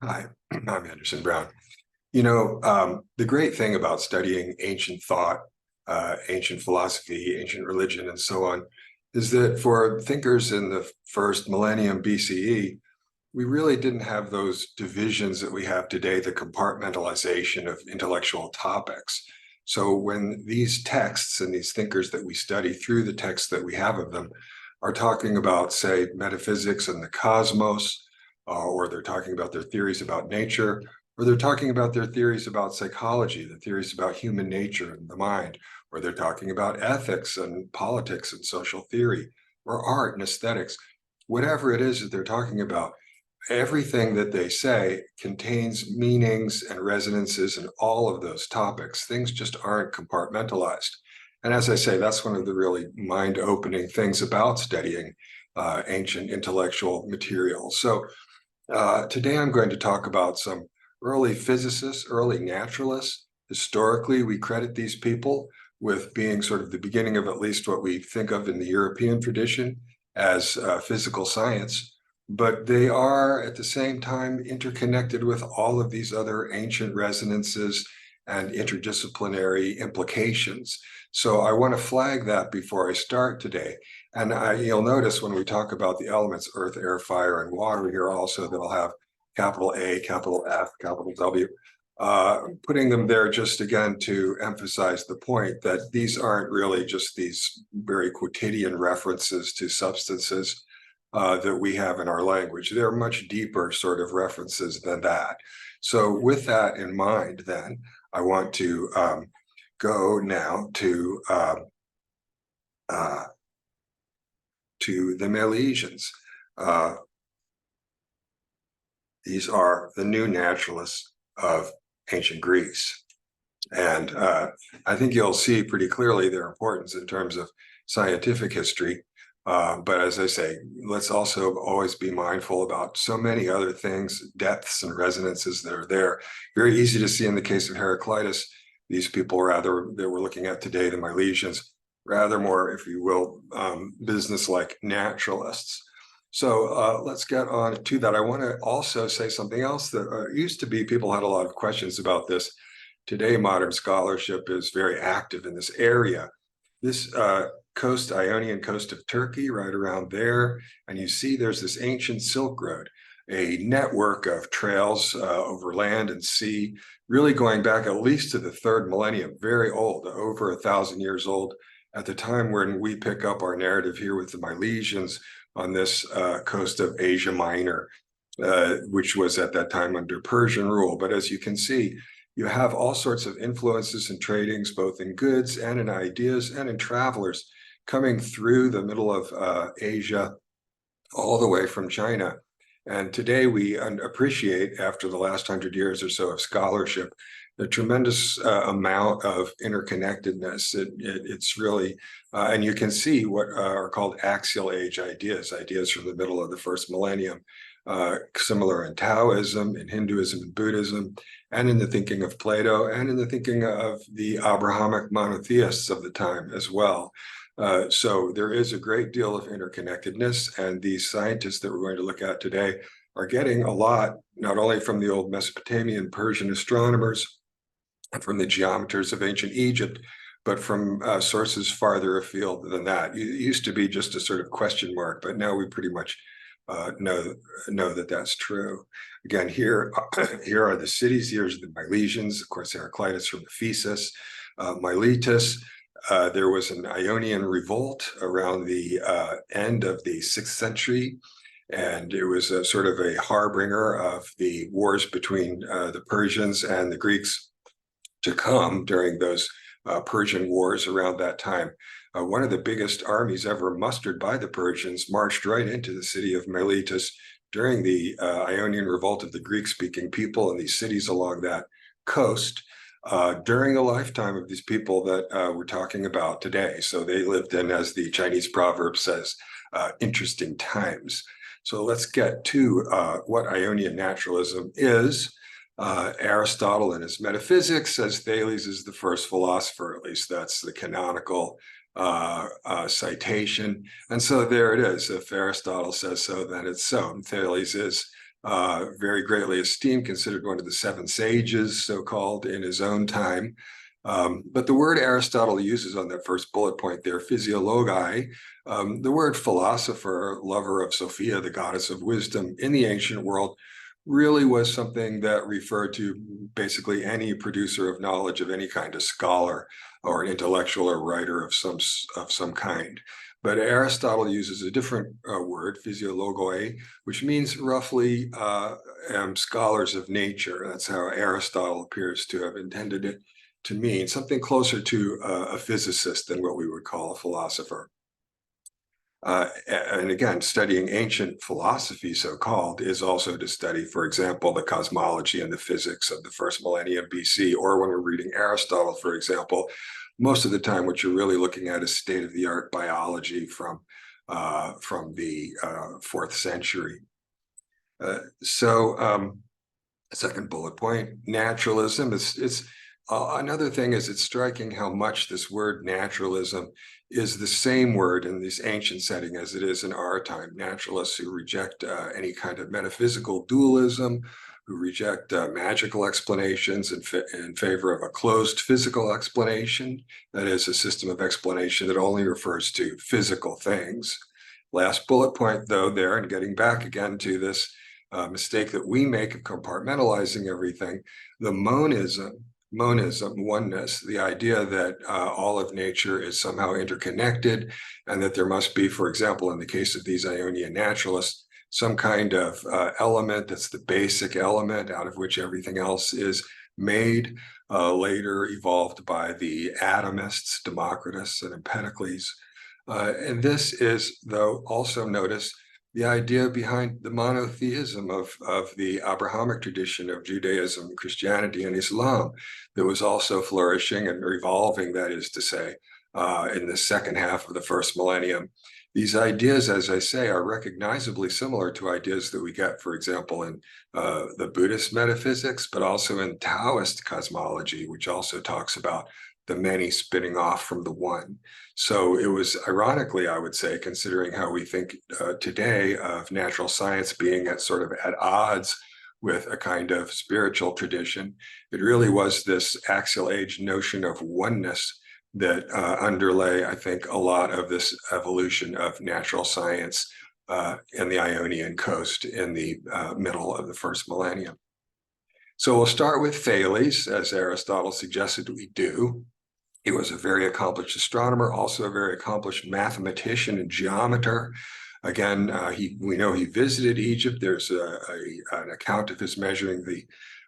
Hi, I'm Anderson Brown. The great thing about studying ancient thought, ancient philosophy, ancient religion, and so on, is that for thinkers in the first millennium BCE, we really didn't have those divisions that we have today, the compartmentalization of intellectual topics. So when these texts and these thinkers that we study through the texts that we have of them are talking about, say, metaphysics and the cosmos, or they're talking about their theories about nature, or they're talking about their theories about psychology, the theories about human nature and the mind, or they're talking about ethics and politics and social theory, or art and aesthetics, whatever it is that they're talking about, everything that they say contains meanings and resonances in all of those topics. Things just aren't compartmentalized. And as I say, that's one of the really mind-opening things about studying ancient intellectual material. So today I'm going to talk about some early physicists, early naturalists. Historically, we credit these people with being sort of the beginning of at least what we think of in the European tradition as physical science, but they are at the same time interconnected with all of these other ancient resonances and interdisciplinary implications. So I want to flag that before I start today. And you'll notice when we talk about the elements, earth, air, fire, and water here also, they'll have capital A, capital F, capital W, putting them there just again to emphasize the point that these aren't really just these very quotidian references to substances that we have in our language. They're much deeper sort of references than that. So with that in mind, then, I want to go now to the Milesians. These are the new naturalists of ancient Greece. And I think you'll see pretty clearly their importance in terms of scientific history. But as I say, let's also always be mindful about so many other things, depths and resonances that are there. Very easy to see in the case of Heraclitus, these people rather that we're looking at today, the Milesians, rather more, if you will, business-like naturalists. So let's get on to that. I want to also say something else that used to be, people had a lot of questions about this. Today, modern scholarship is very active in this area. This coast, Ionian coast of Turkey, right around there, and you see there's this ancient Silk Road, a network of trails over land and sea, really going back at least to the third millennium, very old, over 1,000 years old, at the time when we pick up our narrative here with the Milesians on this coast of Asia Minor, which was at that time under Persian rule. But as you can see, you have all sorts of influences and tradings, both in goods and in ideas and in travelers coming through the middle of Asia, all the way from China. And today we appreciate, after the last 100 years or so of scholarship, the tremendous amount of interconnectedness. It's really, and you can see what are called axial age ideas, ideas from the middle of the first millennium, similar in Taoism, in Hinduism and Buddhism, and in the thinking of Plato, and in the thinking of the Abrahamic monotheists of the time as well. So there is a great deal of interconnectedness, and these scientists that we're going to look at today are getting a lot, not only from the old Mesopotamian Persian astronomers and from the geometers of ancient Egypt, but from sources farther afield than that. It used to be just a sort of question mark, but now we pretty much know that that's true. Again, here are the cities. Here's the Milesians, of course, Heraclitus from Ephesus, Miletus. There was an Ionian revolt around the end of the 6th century, and it was a sort of a harbinger of the wars between the Persians and the Greeks to come during those Persian wars around that time. One of the biggest armies ever mustered by the Persians marched right into the city of Miletus during the Ionian revolt of the Greek-speaking people in these cities along that coast during the lifetime of these people that we're talking about today. So they lived in, as the Chinese proverb says, interesting times. So let's get to what Ionian naturalism is. Aristotle in his Metaphysics says Thales is the first philosopher, at least that's the canonical citation. And so there it is. If Aristotle says so, then it's so. And Thales is very greatly esteemed, considered one of the seven sages, so-called, in his own time. But the word Aristotle uses on that first bullet point there, physiologi, the word philosopher, lover of Sophia, the goddess of wisdom in the ancient world, really was something that referred to basically any producer of knowledge of any kind, a scholar or an intellectual or writer of some kind. But Aristotle uses a different word, physiologoi, which means roughly scholars of nature. That's how Aristotle appears to have intended it to mean, something closer to a physicist than what we would call a philosopher. And again, studying ancient philosophy, so-called, is also to study, for example, the cosmology and the physics of the first millennium BC, or when we're reading Aristotle, for example, most of the time what you're really looking at is state-of-the-art biology from the 4th century. Second bullet point, naturalism is another thing is it's striking how much this word naturalism is the same word in this ancient setting as it is in our time. Naturalists who reject any kind of metaphysical dualism, who reject magical explanations in favor of a closed physical explanation, that is, a system of explanation that only refers to physical things. Last bullet point, though, there, and getting back again to this mistake that we make of compartmentalizing everything, the monism, oneness, the idea that all of nature is somehow interconnected, and that there must be, for example, in the case of these Ionian naturalists, some kind of element that's the basic element out of which everything else is made, later evolved by the atomists, Democritus and Empedocles. And this is, though, also notice the idea behind the monotheism of the Abrahamic tradition of Judaism, Christianity, and Islam that was also flourishing and evolving, that is to say, in the second half of the first millennium. These ideas, as I say, are recognizably similar to ideas that we get, for example, in the Buddhist metaphysics, but also in Taoist cosmology, which also talks about the many spinning off from the one. So it was, ironically, I would say, considering how we think today of natural science being at odds with a kind of spiritual tradition, it really was this axial age notion of oneness that underlay, I think, a lot of this evolution of natural science in the Ionian coast in the middle of the first millennium. So we'll start with Thales, as Aristotle suggested we do. He was a very accomplished astronomer, also a very accomplished mathematician and geometer. Again, we know he visited Egypt. There's an account of his measuring the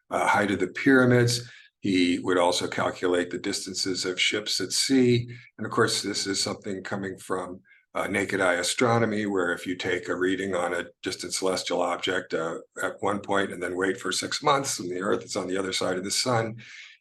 height of the pyramids. He would also calculate the distances of ships at sea. And of course, this is something coming from naked eye astronomy, where if you take a reading on a distant celestial object at one point and then wait for 6 months and the Earth is on the other side of the sun,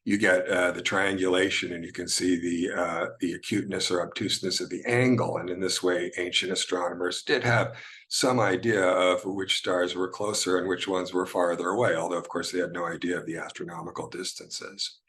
you get the triangulation, and you can see the acuteness or obtuseness of the angle. And in this way, ancient astronomers did have some idea of which stars were closer and which ones were farther away, although, of course, they had no idea of the astronomical distances.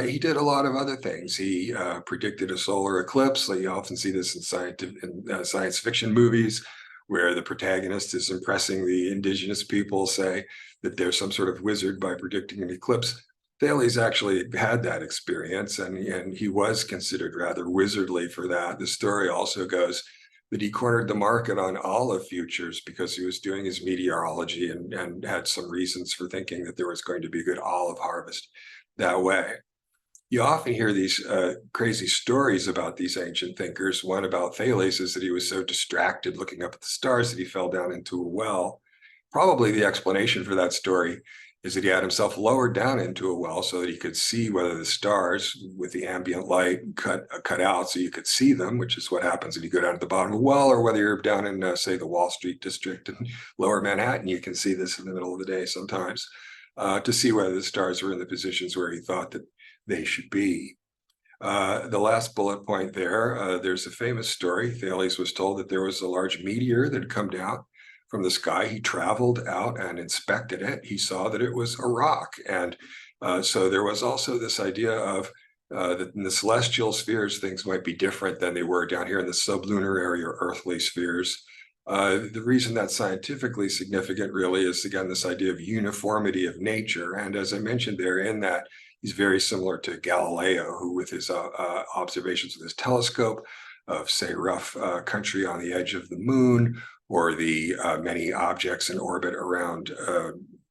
He did a lot of other things. He predicted a solar eclipse. You often see this in science fiction movies, where the protagonist is impressing the indigenous people, say that there's some sort of wizard by predicting an eclipse. Thales actually had that experience, and he was considered rather wizardly for that. The story also goes that he cornered the market on olive futures because he was doing his meteorology and had some reasons for thinking that there was going to be a good olive harvest that way. You often hear these crazy stories about these ancient thinkers. One about Thales is that he was so distracted looking up at the stars that he fell down into a well. Probably the explanation for that story is that he had himself lowered down into a well so that he could see whether the stars with the ambient light cut out so you could see them, which is what happens if you go down to the bottom of a well, or whether you're down in, say, the Wall Street district in lower Manhattan, you can see this in the middle of the day sometimes, to see whether the stars were in the positions where he thought that they should be. The last bullet point there, there's a famous story. Thales was told that there was a large meteor that had come down from the sky. He traveled out and inspected it. He saw that it was a rock. And so there was also this idea of that in the celestial spheres, things might be different than they were down here in the sublunar area or earthly spheres. The reason that's scientifically significant really is, again, this idea of uniformity of nature. And as I mentioned there, in that he's very similar to Galileo, who with his observations with his telescope of, say, rough country on the edge of the moon, or the many objects in orbit around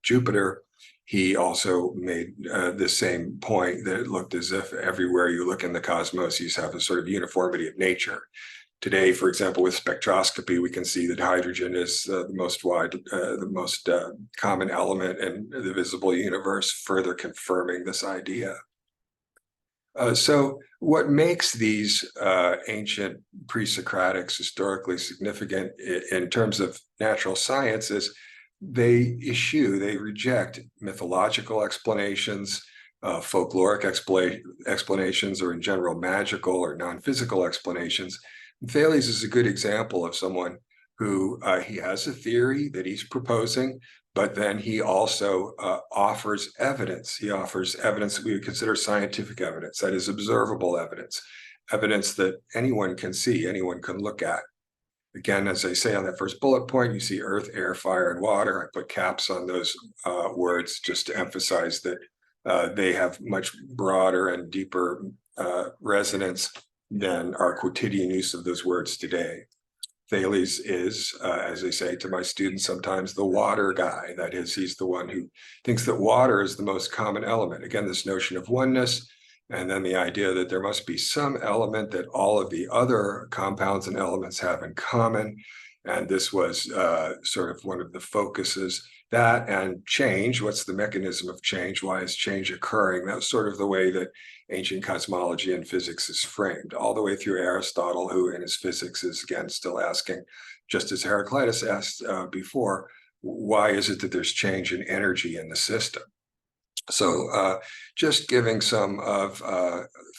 Jupiter, he also made the same point that it looked as if everywhere you look in the cosmos, you have a sort of uniformity of nature. Today, for example, with spectroscopy, we can see that hydrogen is the most common element in the visible universe, further confirming this idea. So what makes these ancient pre-Socratics historically significant in terms of natural science is they reject mythological explanations, folkloric explanations, or in general magical or non-physical explanations. Thales is a good example of someone who he has a theory that he's proposing, but then he also offers evidence. He offers evidence that we would consider scientific evidence, that is observable evidence, evidence that anyone can see, anyone can look at. Again, as I say on that first bullet point, you see earth, air, fire, and water. I put caps on those words just to emphasize that they have much broader and deeper resonance than our quotidian use of those words today. Thales is, as I say to my students sometimes, the water guy. That is, he's the one who thinks that water is the most common element. Again, this notion of oneness, and then the idea that there must be some element that all of the other compounds and elements have in common. And this was sort of one of the focuses. That and change, what's the mechanism of change? Why is change occurring? That's sort of the way that ancient cosmology and physics is framed, all the way through Aristotle, who in his physics is, again, still asking, just as Heraclitus asked before, why is it that there's change in energy in the system? So just giving some of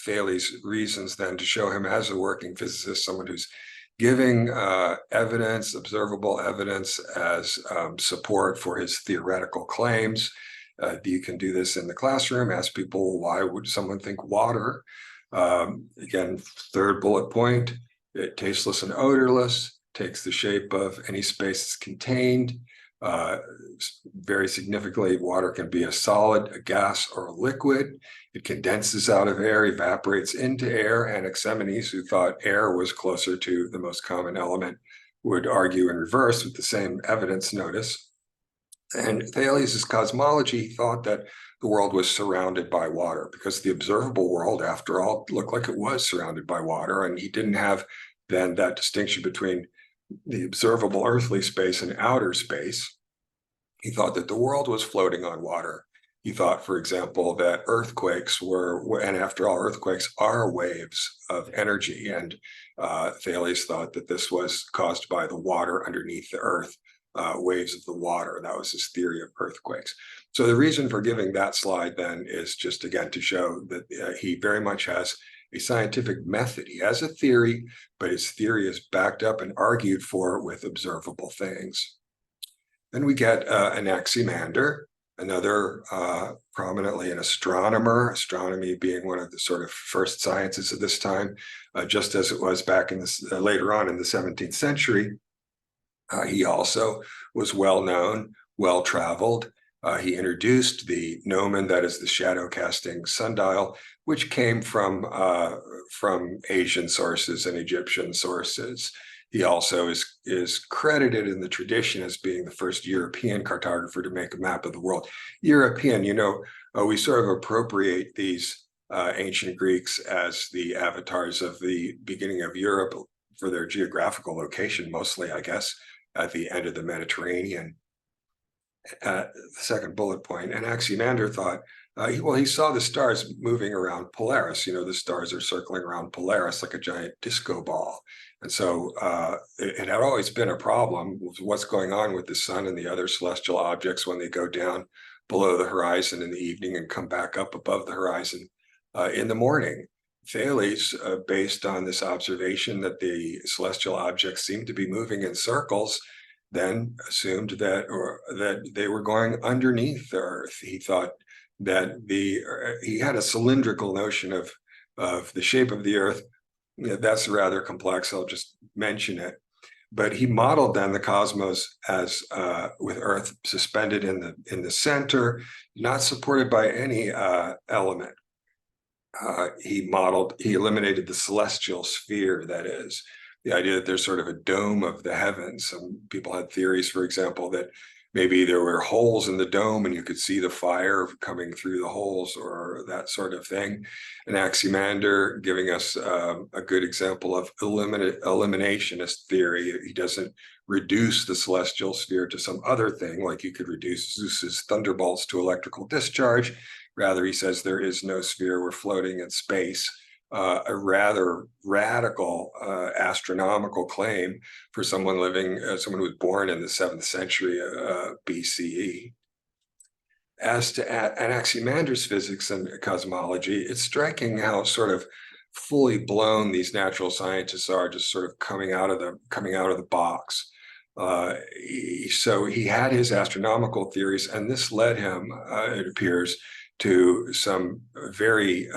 Thales' reasons then to show him as a working physicist, someone who's giving evidence, observable evidence, as support for his theoretical claims. You can do this in the classroom, ask people, why would someone think water? Again, third bullet point, tasteless and odorless, takes the shape of any space it's contained. Very significantly, water can be a solid, a gas, or a liquid. It condenses out of air, evaporates into air. Anaximenes, who thought air was closer to the most common element, would argue in reverse with the same evidence, notice. And Thales' cosmology thought that the world was surrounded by water, because the observable world, after all, looked like it was surrounded by water. And he didn't have then that distinction between the observable earthly space and outer space. He thought that the world was floating on water. He thought, for example, that earthquakes were, and after all, earthquakes are waves of energy. And Thales thought that this was caused by the water underneath the earth, waves of the water. That was his theory of earthquakes. So the reason for giving that slide then is just, again, to show that he very much has a scientific method. He has a theory, but his theory is backed up and argued for with observable things. Then we get Anaximander, another prominently an astronomer, astronomy being one of the sort of first sciences of this time, just as it was back in this later on in the 17th century. He also was well-known, well-traveled. He introduced the gnomon, that is the shadow-casting sundial, which came from Asian sources and Egyptian sources. He also is credited in the tradition as being the first European cartographer to make a map of the world. European, we sort of appropriate these ancient Greeks as the avatars of the beginning of Europe for their geographical location, mostly, I guess, at the end of the Mediterranean. The second bullet point, Anaximander thought, he saw the stars moving around Polaris. The stars are circling around Polaris like a giant disco ball. And so it had always been a problem with what's going on with the sun and the other celestial objects when they go down below the horizon in the evening and come back up above the horizon in the morning. Thales, based on this observation that the celestial objects seemed to be moving in circles, then assumed that they were going underneath the Earth. He thought that he had a cylindrical notion of the shape of the Earth. That's rather complex. I'll just mention it. But he modeled then the cosmos as with Earth suspended in the center, not supported by any element. He eliminated the celestial sphere, that is, the idea that there's sort of a dome of the heavens. Some people had theories, for example, that maybe there were holes in the dome and you could see the fire coming through the holes or that sort of thing. Anaximander giving us a good example of eliminationist theory. He doesn't reduce the celestial sphere to some other thing, like you could reduce Zeus's thunderbolts to electrical discharge. Rather, he says there is no sphere, we're floating in space. A rather radical astronomical claim for someone someone who was born in the 7th century BCE. As to Anaximander's physics and cosmology, it's striking how sort of fully blown these natural scientists are, just sort of coming out of the box. So he had his astronomical theories, and this led him, it appears, to some very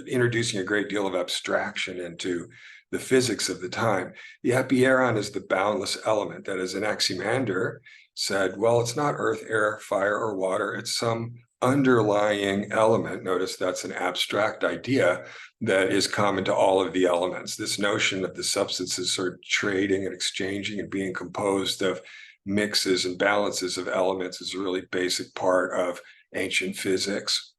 introducing a great deal of abstraction into the physics of the time. The epeiron is the boundless element. That is, Anaximander said, well, it's not earth, air, fire, or water. It's some underlying element. Notice that's an abstract idea that is common to all of the elements. This notion of the substances sort of trading and exchanging and being composed of mixes and balances of elements is a really basic part of ancient physics.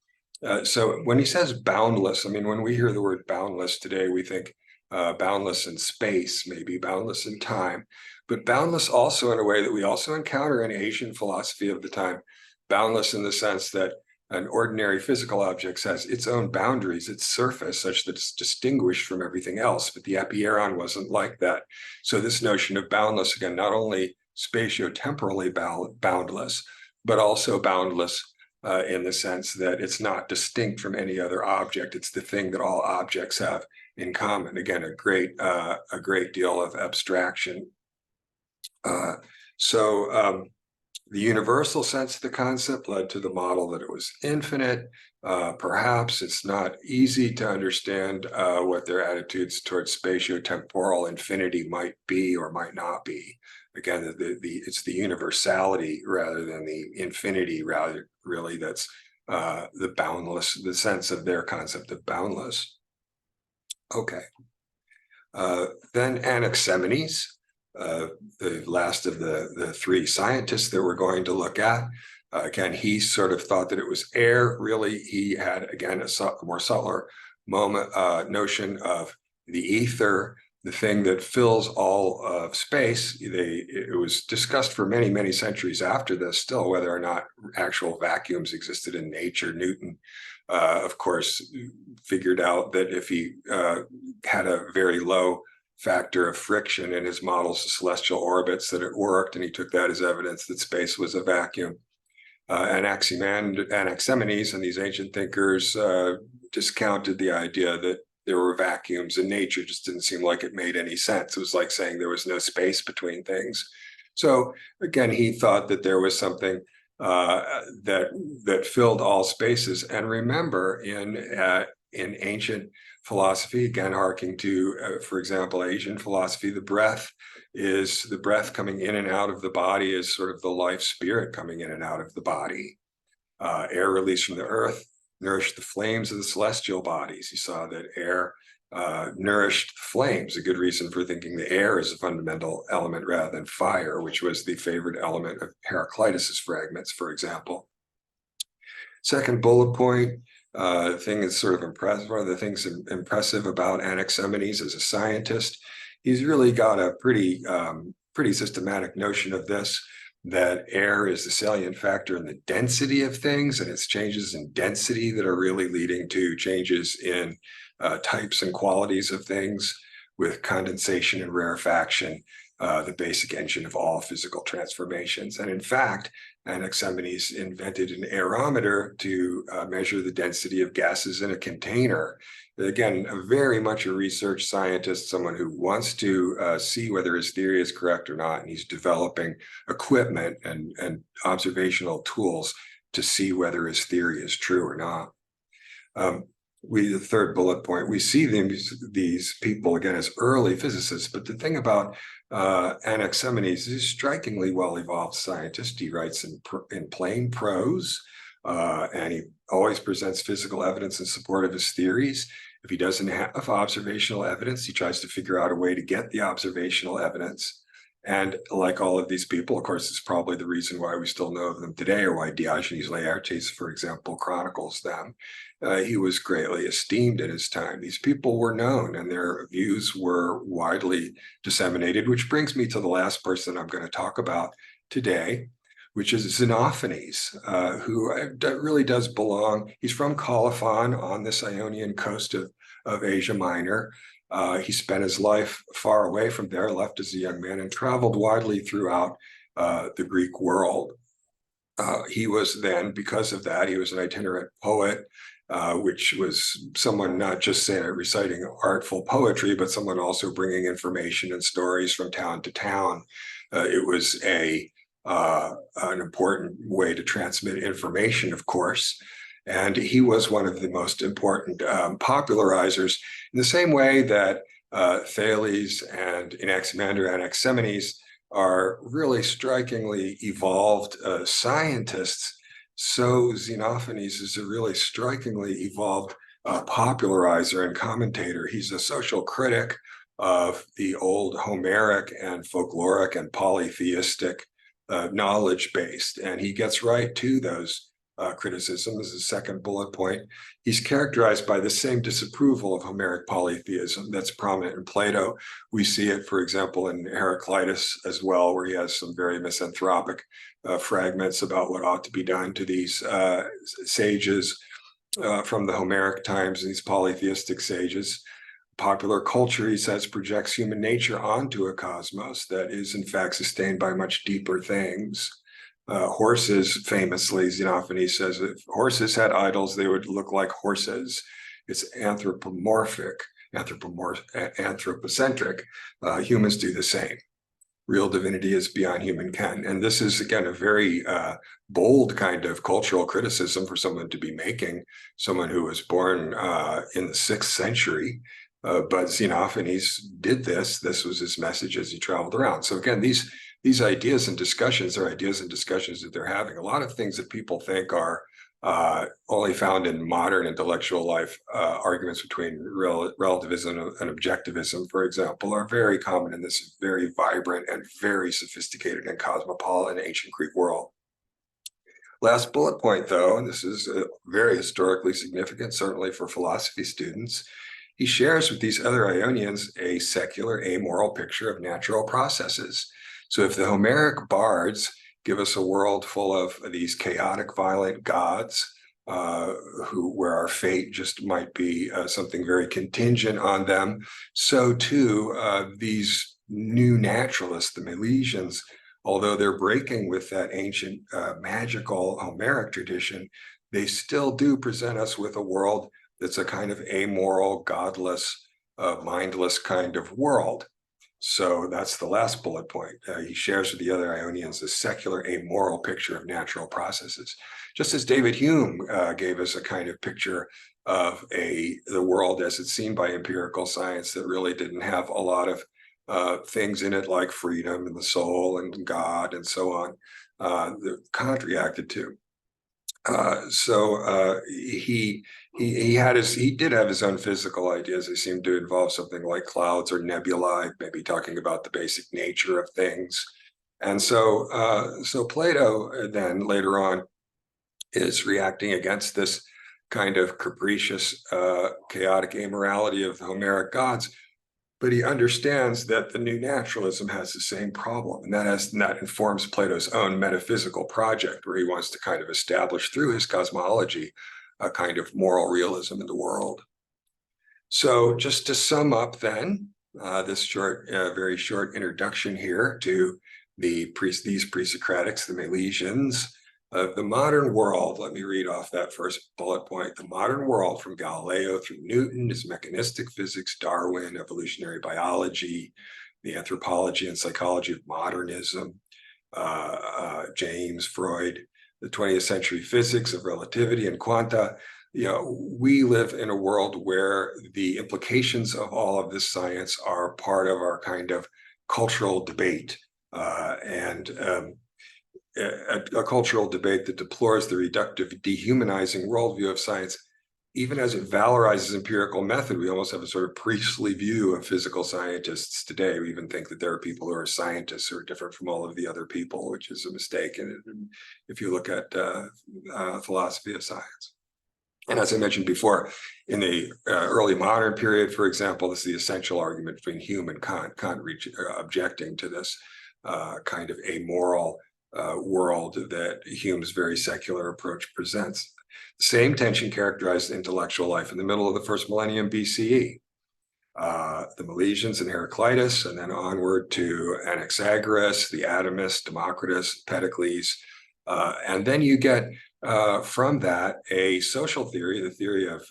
So when he says boundless, I mean, when we hear the word boundless today, we think boundless in space, maybe boundless in time, but boundless also in a way that we also encounter in Asian philosophy of the time, boundless in the sense that an ordinary physical object has its own boundaries, its surface, such that it's distinguished from everything else, but the epeiron wasn't like that. So this notion of boundless, again, not only spatio-temporally boundless, but also boundless in the sense that it's not distinct from any other object. It's the thing that all objects have in common. Again, a great deal of abstraction. The universal sense of the concept led to the model that it was infinite. Perhaps it's not easy to understand what their attitudes towards spatio-temporal infinity might be or might not be. Again, it's the universality rather than the infinity, really, that's the boundless, the sense of their concept of boundless. Okay. Then Anaximenes, the last of the three scientists that we're going to look at. Again, he sort of thought that it was air. Really, he had, again, a more subtler notion of the ether, the thing that fills all of space. It was discussed for many, many centuries after this still, whether or not actual vacuums existed in nature. Newton, of course, figured out that if he had a very low factor of friction in his models of celestial orbits, that it worked, and he took that as evidence that space was a vacuum. Anaximenes and these ancient thinkers discounted the idea that there were vacuums in nature. Just didn't seem like it made any sense. It was like saying there was no space between things. So again, he thought that there was something that filled all spaces. And remember, in ancient philosophy, again, harking to, for example, Asian philosophy, the breath coming in and out of the body is sort of the life spirit coming in and out of the body. Air released from the earth nourished the flames of the celestial bodies. You saw that air nourished the flames, a good reason for thinking the air is a fundamental element rather than fire, which was the favorite element of Heraclitus's fragments, for example. Second bullet point, thing is sort of impressive. One of the things impressive about Anaximenes as a scientist, he's really got a pretty systematic notion of this, that air is the salient factor in the density of things, and it's changes in density that are really leading to changes in types and qualities of things, with condensation and rarefaction, the basic engine of all physical transformations. And in fact, Anaximenes invented an aerometer to measure the density of gases in a container. Again, very much a research scientist, someone who wants to see whether his theory is correct or not, and he's developing equipment and observational tools to see whether his theory is true or not. the third bullet point, we see these people again as early physicists, but the thing about Anaximenes is strikingly well-evolved scientist. He writes in plain prose, and he always presents physical evidence in support of his theories. If he doesn't have observational evidence, he tries to figure out a way to get the observational evidence. And like all of these people, of course, it's probably the reason why we still know of them today, or why Diogenes Laertes, for example, chronicles them. He was greatly esteemed at his time. These people were known and their views were widely disseminated, which brings me to the last person I'm going to talk about today, which is Xenophanes, who really does belong. He's from Colophon on this Ionian coast of Asia Minor. He spent his life far away from there, left as a young man, and traveled widely throughout the Greek world. He was then, because of that, he was an itinerant poet, which was someone not just reciting artful poetry, but someone also bringing information and stories from town to town. It was an important way to transmit information, of course. And he was one of the most important popularizers, in the same way that Thales and Anaximander, Anaximenes are really strikingly evolved scientists. So Xenophanes is a really strikingly evolved popularizer and commentator. He's a social critic of the old Homeric and folkloric and polytheistic knowledge-based, and he gets right to those criticism. This is the second bullet point. He's characterized by the same disapproval of Homeric polytheism that's prominent in Plato. We see it, for example, in Heraclitus as well, where he has some very misanthropic fragments about what ought to be done to these sages from the Homeric times, these polytheistic sages. Popular culture, he says, projects human nature onto a cosmos that is, in fact, sustained by much deeper things. Horses, famously, Xenophanes says, if horses had idols, they would look like horses. It's anthropocentric. Humans do the same. Real divinity is beyond human ken. And this is, again, a very bold kind of cultural criticism for someone to be making, someone who was born in the 6th century. But Xenophanes did this. This was his message as he traveled around. So again, these ideas and discussions are ideas and discussions that they're having. A lot of things that people think are only found in modern intellectual life, arguments between relativism and objectivism, for example, are very common in this very vibrant and very sophisticated and cosmopolitan ancient Greek world. Last bullet point, though, and this is very historically significant, certainly for philosophy students, he shares with these other Ionians a secular, amoral picture of natural processes. So if the Homeric bards give us a world full of these chaotic, violent gods, where our fate just might be something very contingent on them, so too these new naturalists, the Milesians, although they're breaking with that ancient magical Homeric tradition, they still do present us with a world that's a kind of amoral, godless, mindless kind of world. So that's the last bullet point. He shares with the other Ionians a secular, amoral picture of natural processes. Just as David Hume gave us a kind of picture of the world as it's seen by empirical science that really didn't have a lot of things in it like freedom and the soul and God and so on, that Kant reacted to. He did have his own physical ideas. They seemed to involve something like clouds or nebulae, maybe talking about the basic nature of things. And so Plato then later on is reacting against this kind of capricious, chaotic amorality of the Homeric gods. But he understands that the new naturalism has the same problem, and that informs Plato's own metaphysical project, where he wants to kind of establish through his cosmology a kind of moral realism in the world. So just to sum up then, this very short introduction here to these pre-Socratics, the Milesians, the modern world. Let me read off that first bullet point. The modern world, from Galileo through Newton, is mechanistic physics, Darwin, evolutionary biology, the anthropology and psychology of modernism, James, Freud, the 20th century physics of relativity and quanta. we live in a world where the implications of all of this science are part of our kind of cultural debate, and a cultural debate that deplores the reductive, dehumanizing worldview of science. Even as it valorizes empirical method, we almost have a sort of priestly view of physical scientists today. We even think that there are people who are scientists who are different from all of the other people, which is a mistake. And if you look at philosophy of science. And as I mentioned before, in the early modern period, for example, this is the essential argument between Hume and Kant. Kant objecting to this kind of amoral world that Hume's very secular approach presents. The same tension characterized intellectual life in the middle of the first millennium BCE. The Milesians and Heraclitus, and then onward to Anaxagoras, the Atomists, Democritus, Empedocles. And then you get from that a social theory, the theory of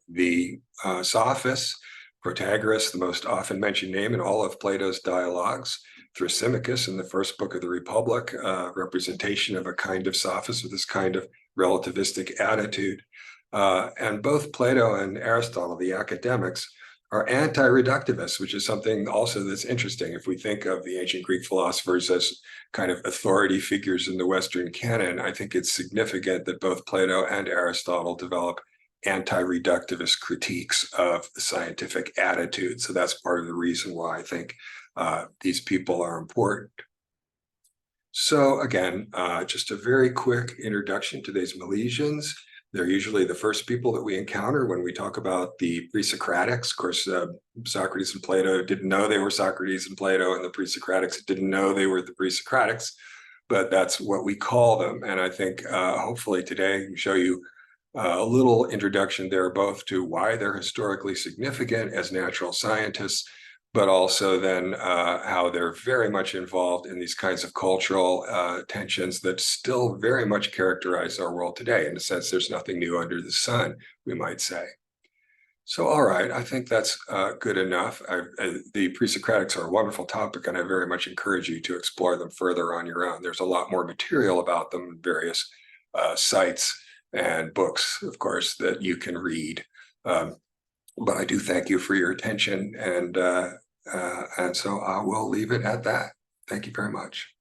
the sophists, Protagoras, the most often mentioned name in all of Plato's dialogues, Thrasymachus in the first book of the Republic, representation of a kind of sophist with this kind of relativistic attitude. And both Plato and Aristotle, the academics, are anti-reductivists, which is something also that's interesting. If we think of the ancient Greek philosophers as kind of authority figures in the Western canon, I think it's significant that both Plato and Aristotle develop anti-reductivist critiques of the scientific attitude. So that's part of the reason why I think these people are important. So again, just a very quick introduction to these Milesians. They're usually the first people that we encounter when we talk about the pre-Socratics. Of course, Socrates and Plato didn't know they were Socrates and Plato, and the pre-Socratics didn't know they were the pre-Socratics, but that's what we call them. And I think hopefully today can show you a little introduction there, both to why they're historically significant as natural scientists, but also then how they're very much involved in these kinds of cultural tensions that still very much characterize our world today. In a sense, there's nothing new under the sun, we might say. So, all right, I think that's good enough. The pre-Socratics are a wonderful topic, and I very much encourage you to explore them further on your own. There's a lot more material about them in various sites and books, of course, that you can read. But I do thank you for your attention, and so I will leave it at that. Thank you very much.